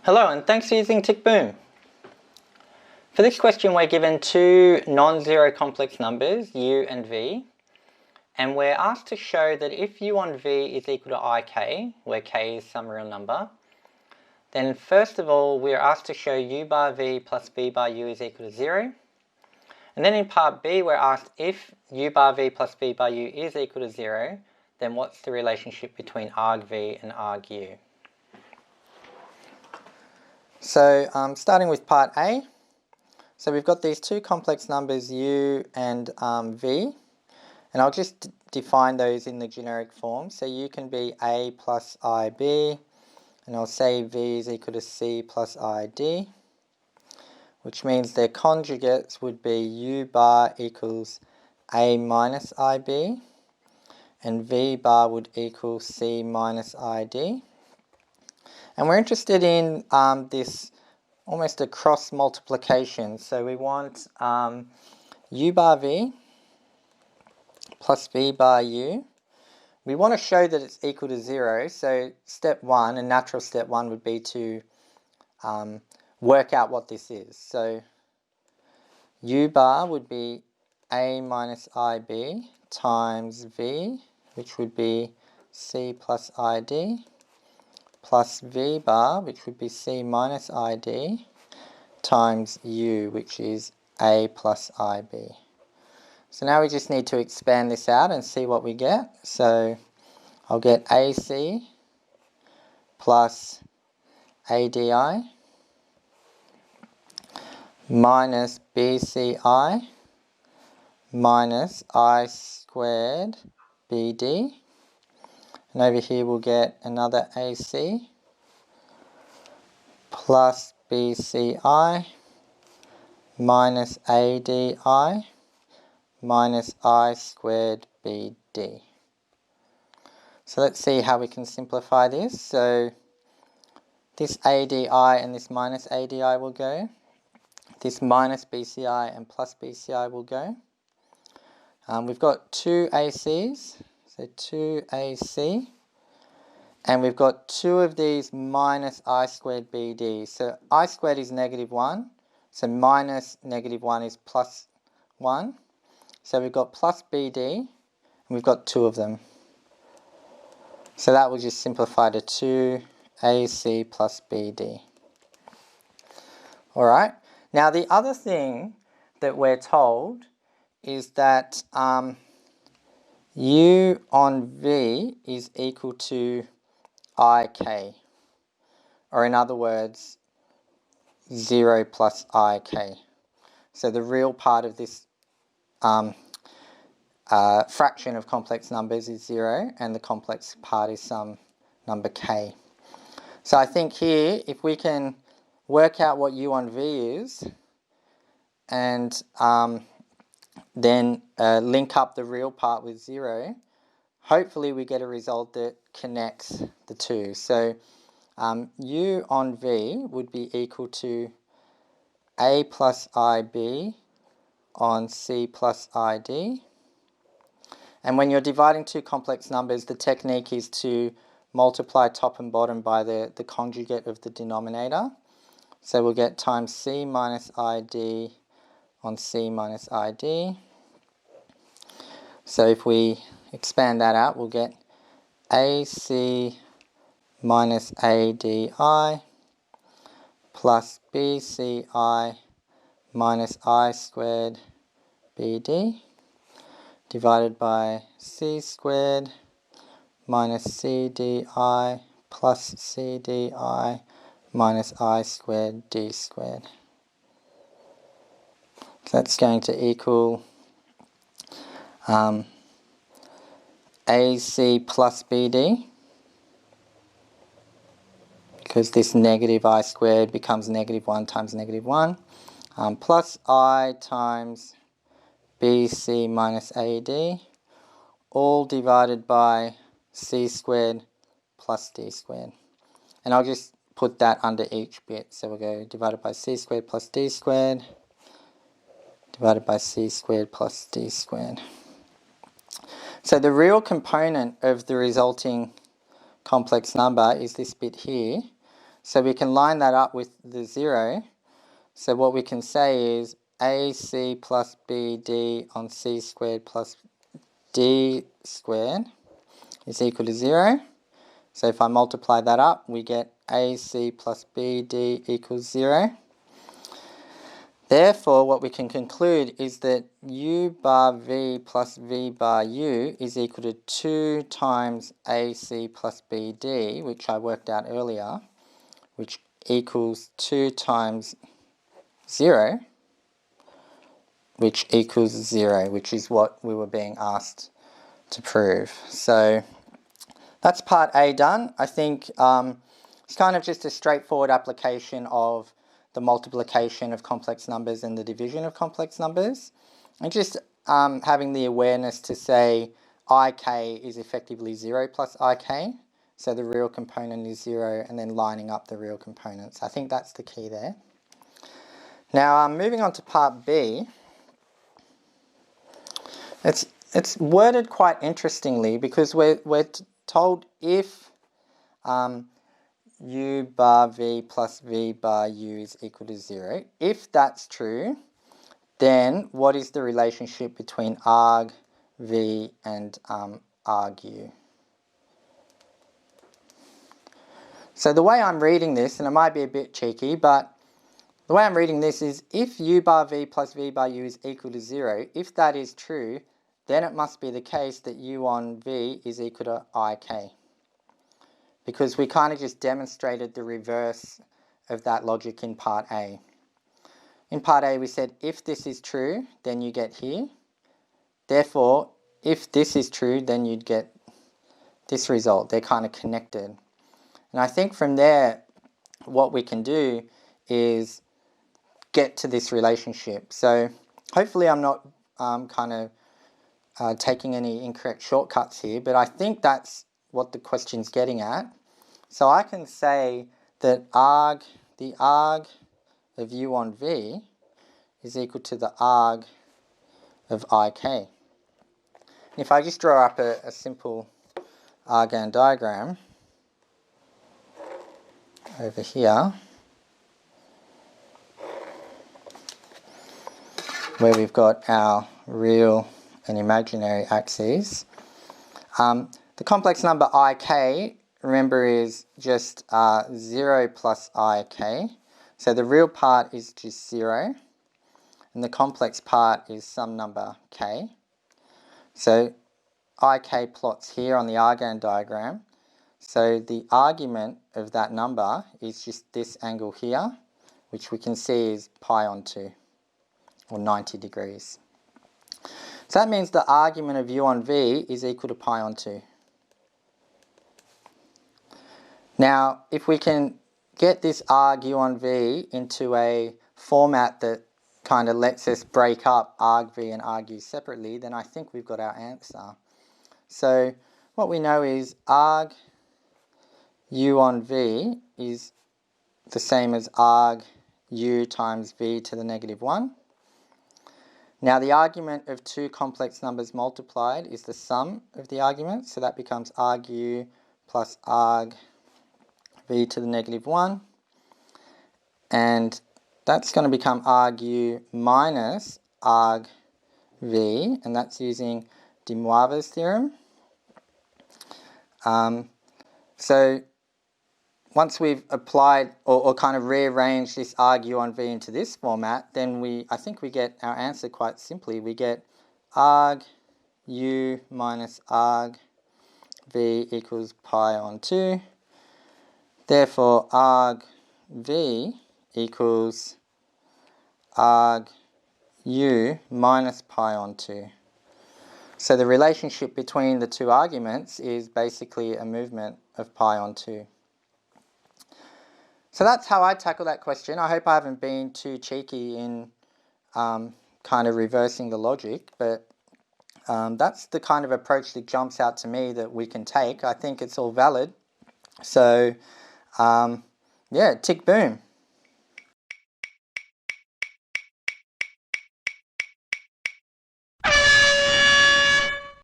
Hello and thanks for using TickBoom. For this question we're given two non-zero complex numbers, u and v, and we're asked to show that if u on v is equal to ik, where k is some real number, then first of all we're asked to show u bar v plus v bar u is equal to 0. And then in part b we're asked if u bar v plus v bar u is equal to 0, then what's the relationship between arg v and arg u? So starting with part A, so we've got these two complex numbers u and v, and I'll just define those in the generic form. So u can be a plus ib, and I'll say v is equal to c plus id, which means their conjugates would be u bar equals a minus ib, and v bar would equal c minus id. And we're interested in this almost a cross multiplication. So we want u bar v plus v bar u. We want to show that it's equal to 0. So step 1, a natural step 1 would be to work out what this is. So u bar would be a minus ib times v, which would be c plus id, plus v bar, which would be c minus id, times u, which is a plus ib. So now we just need to expand this out and see what we get. So I'll get ac plus adi minus bci minus I squared bd. And over here we'll get another AC plus BCI minus ADI minus I squared BD. So let's see how we can simplify this. So this ADI and this minus ADI will go. This minus BCI and plus BCI will go. We've got two ACs. So 2ac, and we've got two of these minus I squared bd. So I squared is negative 1, so minus negative 1 is plus 1. So we've got plus bd, and we've got two of them. So that will just simplify to 2ac plus bd. Alright, now the other thing that we're told is that u on v is equal to ik, or in other words 0 plus ik. So the real part of this fraction of complex numbers is 0, and the complex part is some number k. So I think here, if we can work out what u on v is and then link up the real part with 0, hopefully we get a result that connects the two. So u on v would be equal to a plus ib on c plus id. And when you're dividing two complex numbers, the technique is to multiply top and bottom by the conjugate of the denominator. So we'll get times c minus id on c minus id. So if we expand that out, we'll get ac minus adi plus bci minus I squared bd divided by c squared minus cdi plus cdi minus I squared d squared. So that's going to equal AC plus BD, because this negative I squared becomes negative 1 times negative 1, plus I times BC minus AD, all divided by C squared plus D squared. And I'll just put that under each bit. So we'll go divided by C squared plus D squared, divided by c squared plus d squared. So the real component of the resulting complex number is this bit here. So we can line that up with the 0. So what we can say is AC plus BD on C squared plus D squared is equal to 0. So if I multiply that up, we get AC plus BD equals 0. Therefore, what we can conclude is that U bar V plus V bar U is equal to 2 times AC plus BD, which I worked out earlier, which equals 2 times 0, which equals 0, which is what we were being asked to prove. So that's part A done. I think it's kind of just a straightforward application of the multiplication of complex numbers and the division of complex numbers, and just having the awareness to say ik is effectively 0 plus ik, so the real component is 0, and then lining up the real components. I think that's the key there. Now moving on to part B, it's worded quite interestingly, because we're told if U bar V plus V bar U is equal to 0. If that's true, then what is the relationship between arg V and arg U? So the way I'm reading this, and it might be a bit cheeky, but the way I'm reading this is if U bar V plus V bar U is equal to 0, if that is true, then it must be the case that U on V is equal to ik. Because we kind of just demonstrated the reverse of that logic in part A. In part A we said if this is true, then you get here. Therefore, if this is true, then you'd get this result. They're kind of connected. And I think from there, what we can do is get to this relationship. So hopefully I'm not taking any incorrect shortcuts here, but I think that's what the question's getting at. So I can say that the arg of U on V is equal to the arg of ik. And if I just draw up a simple argand diagram over here, where we've got our real and imaginary axes, the complex number ik, remember, is just 0 plus ik. So the real part is just 0, and the complex part is some number k. So ik plots here on the argand diagram. So the argument of that number is just this angle here, which we can see is pi on 2, or 90 degrees. So that means the argument of U on V is equal to pi on 2. Now, if we can get this arg U on V into a format that kind of lets us break up arg V and arg U separately, then I think we've got our answer. So what we know is arg U on V is the same as arg U times V to the negative 1. Now the argument of two complex numbers multiplied is the sum of the arguments, so that becomes arg U plus arg V to the negative 1, and that's going to become arg U minus arg V, and that's using de Moivre's theorem. So once we've applied or kind of rearranged this arg U on V into this format, then I think we get our answer quite simply. We get arg U minus arg V equals pi on 2. Therefore, arg V equals arg U minus pi on 2. So the relationship between the two arguments is basically a movement of pi on 2. So that's how I tackle that question. I hope I haven't been too cheeky in kind of reversing the logic, but that's the kind of approach that jumps out to me that we can take. I think it's all valid. So yeah, tick boom.